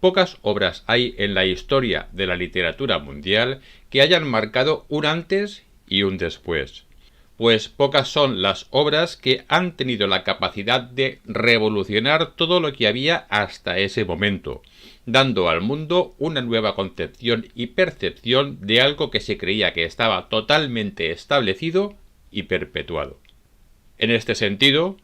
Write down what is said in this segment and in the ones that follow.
pocas obras hay en la historia de la literatura mundial que hayan marcado un antes y un después, pues pocas son las obras que han tenido la capacidad de revolucionar todo lo que había hasta ese momento, dando al mundo una nueva concepción y percepción de algo que se creía que estaba totalmente establecido y perpetuado. En este sentido,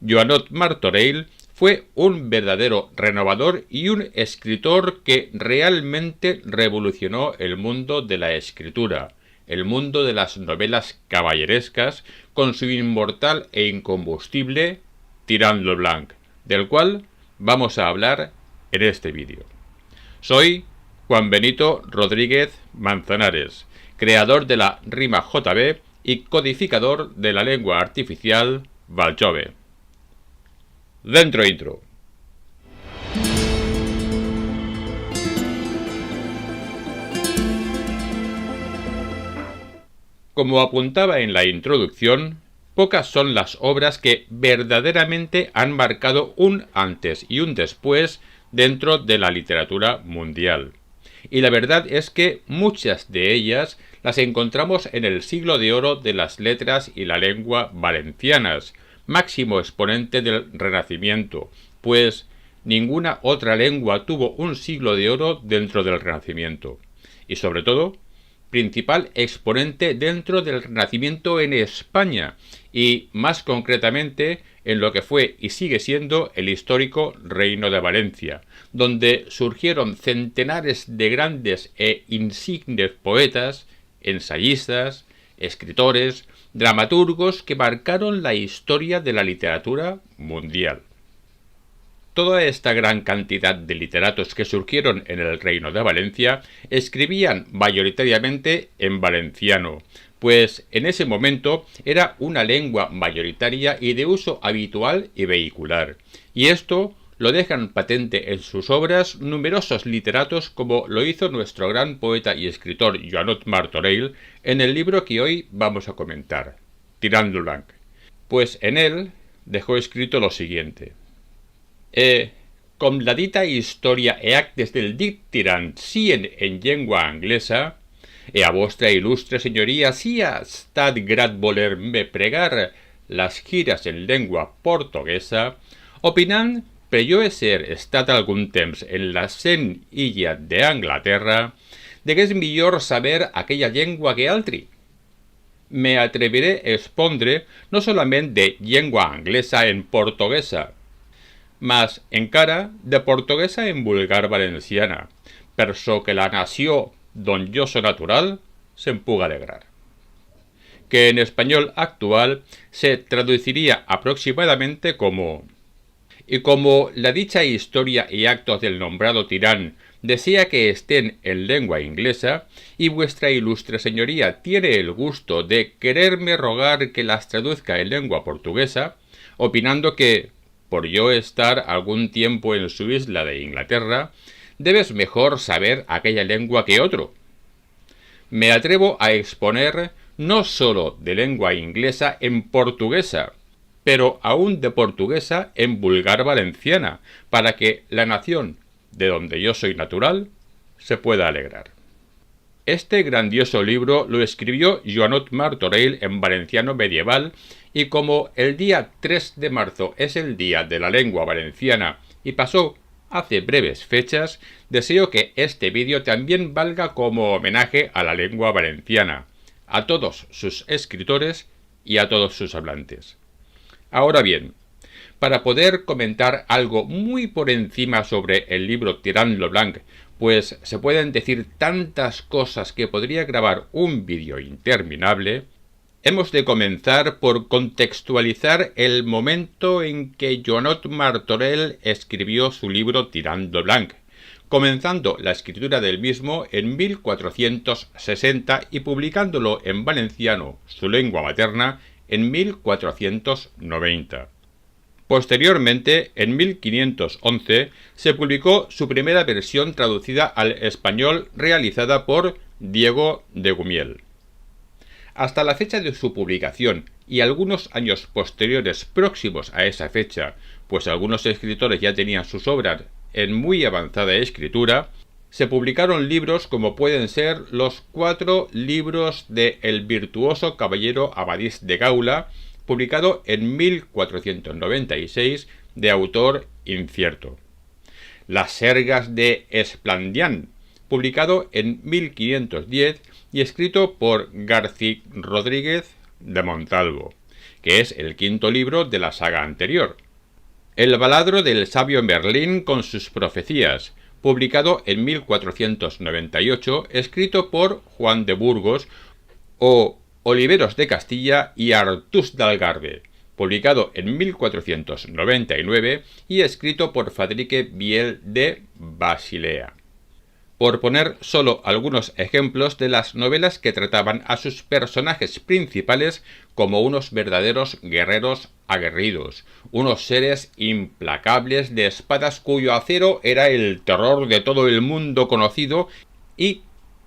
Joanot Martorell fue un verdadero renovador y un escritor que realmente revolucionó el mundo de la escritura, el mundo de las novelas caballerescas, con su inmortal e incombustible Tirant lo Blanc, del cual vamos a hablar en este vídeo. Soy Juan Benito Rodríguez Manzanares, creador de la rima JB y codificador de la lengua artificial Valjove. Dentro intro. Como apuntaba en la introducción, pocas son las obras que verdaderamente han marcado un antes y un después dentro de la literatura mundial. Y la verdad es que muchas de ellas las encontramos en el siglo de oro de las letras y la lengua valencianas, máximo exponente del Renacimiento, pues ninguna otra lengua tuvo un siglo de oro dentro del Renacimiento. Y sobre todo, principal exponente dentro del Renacimiento en España, y más concretamente en lo que fue y sigue siendo el histórico Reino de Valencia, donde surgieron centenares de grandes e insignes poetas, ensayistas, escritores, dramaturgos que marcaron la historia de la literatura mundial. Toda esta gran cantidad de literatos que surgieron en el Reino de Valencia escribían mayoritariamente en valenciano, pues en ese momento era una lengua mayoritaria y de uso habitual y vehicular, y esto lo dejan patente en sus obras numerosos literatos, como lo hizo nuestro gran poeta y escritor Joanot Martorell en el libro que hoy vamos a comentar, Tirant lo Blanc, pues en él dejó escrito lo siguiente: com la dita història e actes del dit tirant sien en llengua anglesa, e a vostra il·lustre senyoria sia estat grat voler-me pregar las giras en llengua portuguesa, opinant per jo ser estat algun temps en la sent illa d'Anglaterra, degués millor saber aquella llengua que altri. Me atreveré a expondre no solament de llengua anglesa en portuguesa, mas encara de portuguesa en vulgar valenciana, per so que la nació d'on jo soy natural se'n puga alegrar. Que en español actual se traduciría aproximadamente como: y como la dicha historia y actos del nombrado tirán desea que estén en lengua inglesa, y vuestra ilustre señoría tiene el gusto de quererme rogar que las traduzca en lengua portuguesa, opinando que, por yo estar algún tiempo en su isla de Inglaterra, debes mejor saber aquella lengua que otro. Me atrevo a exponer no sólo de lengua inglesa en portuguesa, pero aún de portuguesa en vulgar valenciana, para que la nación de donde yo soy natural se pueda alegrar. Este grandioso libro lo escribió Joanot Martorell en valenciano medieval, y como el día 3 de marzo es el Día de la Lengua Valenciana y pasó hace breves fechas, deseo que este vídeo también valga como homenaje a la lengua valenciana, a todos sus escritores y a todos sus hablantes. Ahora bien, para poder comentar algo muy por encima sobre el libro Tirant lo Blanc, pues se pueden decir tantas cosas que podría grabar un vídeo interminable, hemos de comenzar por contextualizar el momento en que Joanot Martorell escribió su libro Tirant lo Blanc, comenzando la escritura del mismo en 1460 y publicándolo en valenciano, su lengua materna, en 1490. Posteriormente, en 1511, se publicó su primera versión traducida al español realizada por Diego de Gumiel. Hasta la fecha de su publicación y algunos años posteriores próximos a esa fecha, pues algunos escritores ya tenían sus obras en muy avanzada escritura, se publicaron libros como pueden ser los 4 libros de El virtuoso caballero Amadís de Gaula, publicado en 1496, de autor incierto. Las Sergas de Esplandián, publicado en 1510 y escrito por García Rodríguez de Montalvo, que es el 5º libro de la saga anterior. El Baladro del sabio Merlín con sus profecías, publicado en 1498, escrito por Juan de Burgos o Oliveros de Castilla y Artús de Algarve, publicado en 1499 y escrito por Fadrique Viel de Basilea. Por poner solo algunos ejemplos de las novelas que trataban a sus personajes principales como unos verdaderos guerreros aguerridos, unos seres implacables de espadas cuyo acero era el terror de todo el mundo conocido y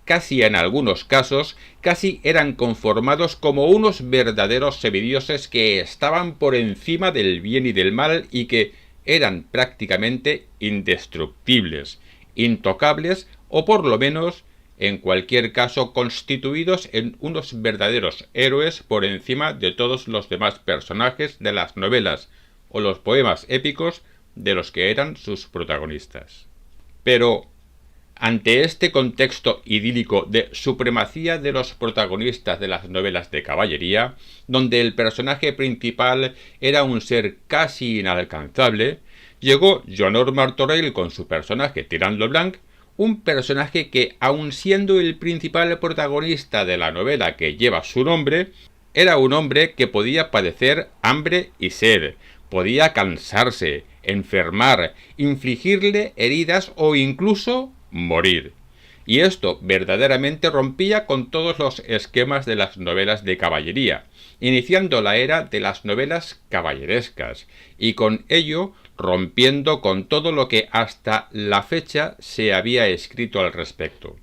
casi en algunos casos casi eran conformados como unos verdaderos semidioses que estaban por encima del bien y del mal y que eran prácticamente indestructibles, intocables o por lo menos, en cualquier caso, constituidos en unos verdaderos héroes por encima de todos los demás personajes de las novelas o los poemas épicos de los que eran sus protagonistas. Pero, ante este contexto idílico de supremacía de los protagonistas de las novelas de caballería, donde el personaje principal era un ser casi inalcanzable, llegó Joanor Martorell con su personaje Tirant lo Blanc, un personaje que, aun siendo el principal protagonista de la novela que lleva su nombre, era un hombre que podía padecer hambre y sed, podía cansarse, enfermar, infligirle heridas o incluso morir. Y esto verdaderamente rompía con todos los esquemas de las novelas de caballería, iniciando la era de las novelas caballerescas, y con ello rompiendo con todo lo que hasta la fecha se había escrito al respecto.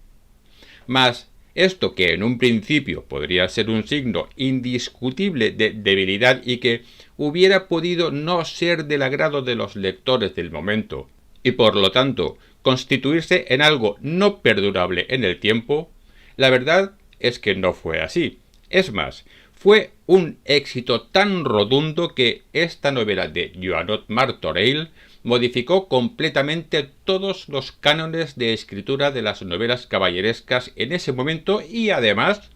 Mas esto, que en un principio podría ser un signo indiscutible de debilidad y que hubiera podido no ser del agrado de los lectores del momento, y por lo tanto constituirse en algo no perdurable en el tiempo, la verdad es que no fue así. Es más, fue un éxito tan rotundo que esta novela de Joanot Martorell modificó completamente todos los cánones de escritura de las novelas caballerescas en ese momento y además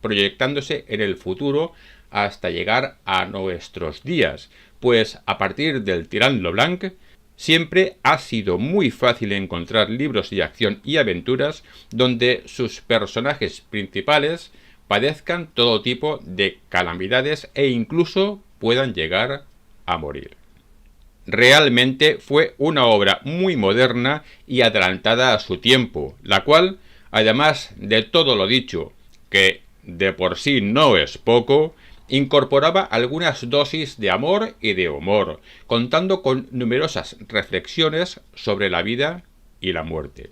proyectándose en el futuro hasta llegar a nuestros días, pues a partir del Tirant lo Blanc siempre ha sido muy fácil encontrar libros de acción y aventuras donde sus personajes principales padezcan todo tipo de calamidades e incluso puedan llegar a morir. Realmente fue una obra muy moderna y adelantada a su tiempo, la cual, además de todo lo dicho, que de por sí no es poco, incorporaba algunas dosis de amor y de humor, contando con numerosas reflexiones sobre la vida y la muerte,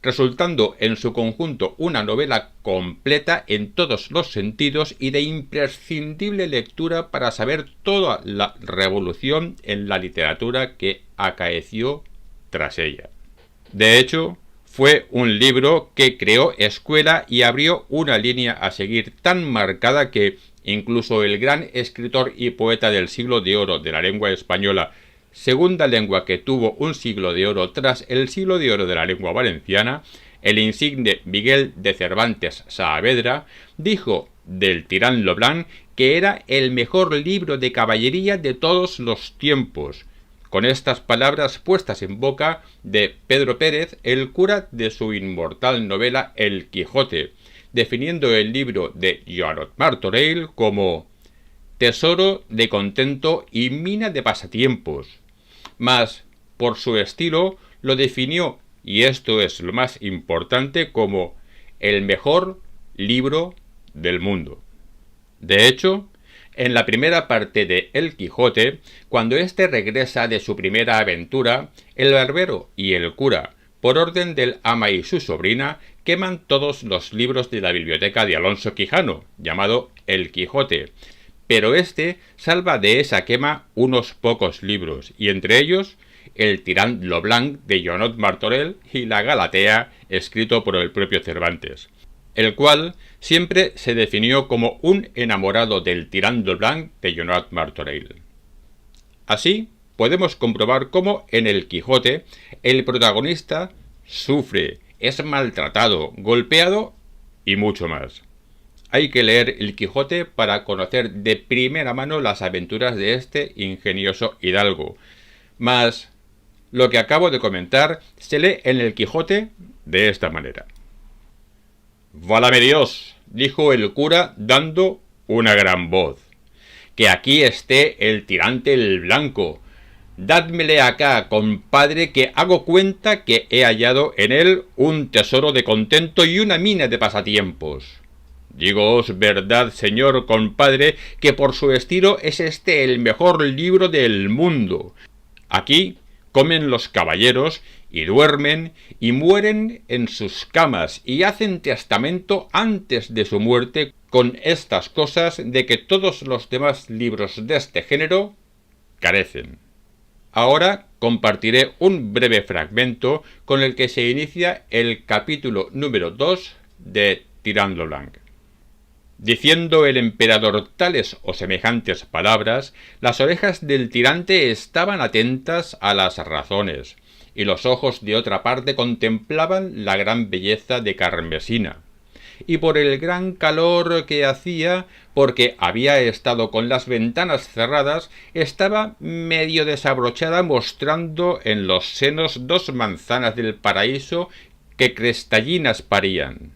resultando en su conjunto una novela completa en todos los sentidos y de imprescindible lectura para saber toda la revolución en la literatura que acaeció tras ella. De hecho, fue un libro que creó escuela y abrió una línea a seguir tan marcada que incluso el gran escritor y poeta del siglo de oro de la lengua española, segunda lengua que tuvo un siglo de oro tras el siglo de oro de la lengua valenciana, el insigne Miguel de Cervantes Saavedra, dijo del Tirant lo Blanc que era el mejor libro de caballería de todos los tiempos, con estas palabras puestas en boca de Pedro Pérez, el cura de su inmortal novela El Quijote, definiendo el libro de Joanot Martorell como tesoro de contento y mina de pasatiempos. Mas, por su estilo, lo definió, y esto es lo más importante, como el mejor libro del mundo. De hecho, en la primera parte de El Quijote, cuando éste regresa de su primera aventura, el barbero y el cura, por orden del ama y su sobrina, queman todos los libros de la biblioteca de Alonso Quijano, llamado El Quijote, pero éste salva de esa quema unos pocos libros, y entre ellos El Tirant lo Blanc de Joanot Martorell y la Galatea, escrito por el propio Cervantes, el cual siempre se definió como un enamorado del Tirant lo Blanc de Joanot Martorell. Así, podemos comprobar cómo en el Quijote el protagonista sufre, es maltratado, golpeado y mucho más. Hay que leer el Quijote para conocer de primera mano las aventuras de este ingenioso hidalgo. Mas lo que acabo de comentar se lee en el Quijote de esta manera. «Válame Dios», dijo el cura dando una gran voz, «que aquí esté el tirante el blanco. Dádmele acá, compadre, que hago cuenta que he hallado en él un tesoro de contento y una mina de pasatiempos. Dígoos verdad, señor compadre, que por su estilo es este el mejor libro del mundo. Aquí comen los caballeros y duermen y mueren en sus camas y hacen testamento antes de su muerte con estas cosas de que todos los demás libros de este género carecen». Ahora compartiré un breve fragmento con el que se inicia el capítulo número 2 de Tirant lo Blanc. Diciendo el emperador tales o semejantes palabras, las orejas del tirante estaban atentas a las razones, y los ojos de otra parte contemplaban la gran belleza de Carmesina. Y por el gran calor que hacía, porque había estado con las ventanas cerradas, estaba medio desabrochada, mostrando en los senos 2 manzanas del paraíso que crestallinas parían,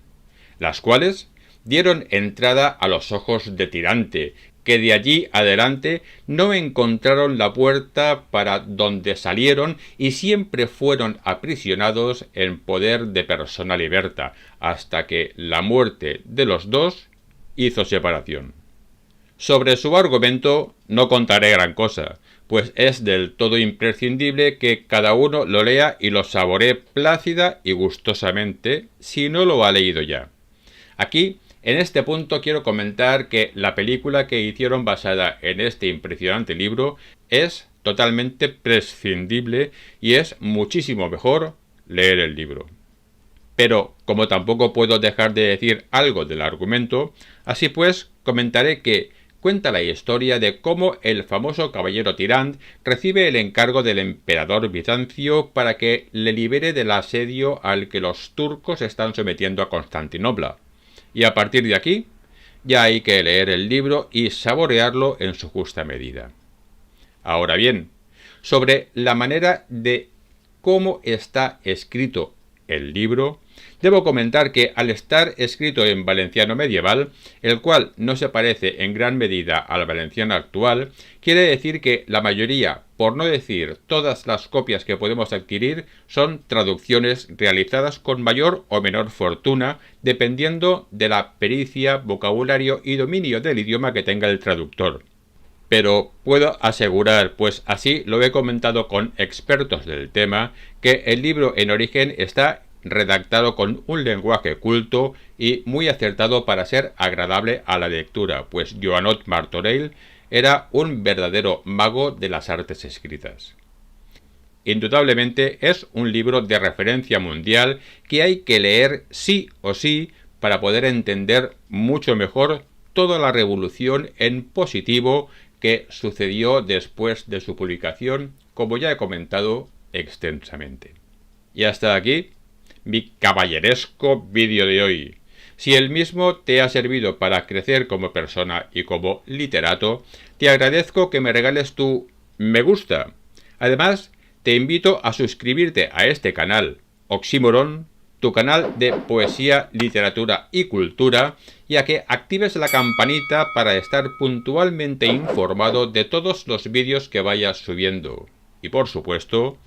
las cuales dieron entrada a los ojos de Tirante, que de allí adelante no encontraron la puerta para donde salieron y siempre fueron aprisionados en poder de persona liberta, hasta que la muerte de los dos hizo separación. Sobre su argumento no contaré gran cosa, pues es del todo imprescindible que cada uno lo lea y lo saboree plácida y gustosamente, si no lo ha leído ya. Aquí, en este punto, quiero comentar que la película que hicieron basada en este impresionante libro es totalmente prescindible y es muchísimo mejor leer el libro. Pero, como tampoco puedo dejar de decir algo del argumento, así pues comentaré que cuenta la historia de cómo el famoso caballero Tirant recibe el encargo del emperador Bizancio para que le libere del asedio al que los turcos están sometiendo a Constantinopla. Y a partir de aquí, ya hay que leer el libro y saborearlo en su justa medida. Ahora bien, sobre la manera de cómo está escrito el libro, debo comentar que al estar escrito en valenciano medieval, el cual no se parece en gran medida al valenciano actual, quiere decir que la mayoría, por no decir todas las copias que podemos adquirir, son traducciones realizadas con mayor o menor fortuna, dependiendo de la pericia, vocabulario y dominio del idioma que tenga el traductor. Pero puedo asegurar, pues así lo he comentado con expertos del tema, que el libro en origen está redactado con un lenguaje culto y muy acertado para ser agradable a la lectura, pues Joanot Martorell era un verdadero mago de las artes escritas. Indudablemente es un libro de referencia mundial que hay que leer sí o sí para poder entender mucho mejor toda la revolución en positivo que sucedió después de su publicación, como ya he comentado extensamente. Y hasta aquí mi caballeresco vídeo de hoy. Si el mismo te ha servido para crecer como persona y como literato, te agradezco que me regales tu me gusta. Además, te invito a suscribirte a este canal, Oxímoron, tu canal de poesía, literatura y cultura, y a que actives la campanita para estar puntualmente informado de todos los vídeos que vayas subiendo. Y por supuesto,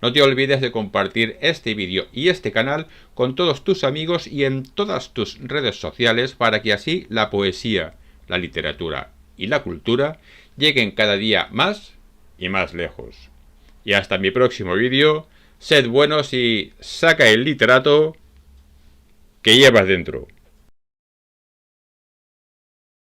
no te olvides de compartir este vídeo y este canal con todos tus amigos y en todas tus redes sociales para que así la poesía, la literatura y la cultura lleguen cada día más y más lejos. Y hasta mi próximo vídeo, sed buenos y saca el literato que llevas dentro.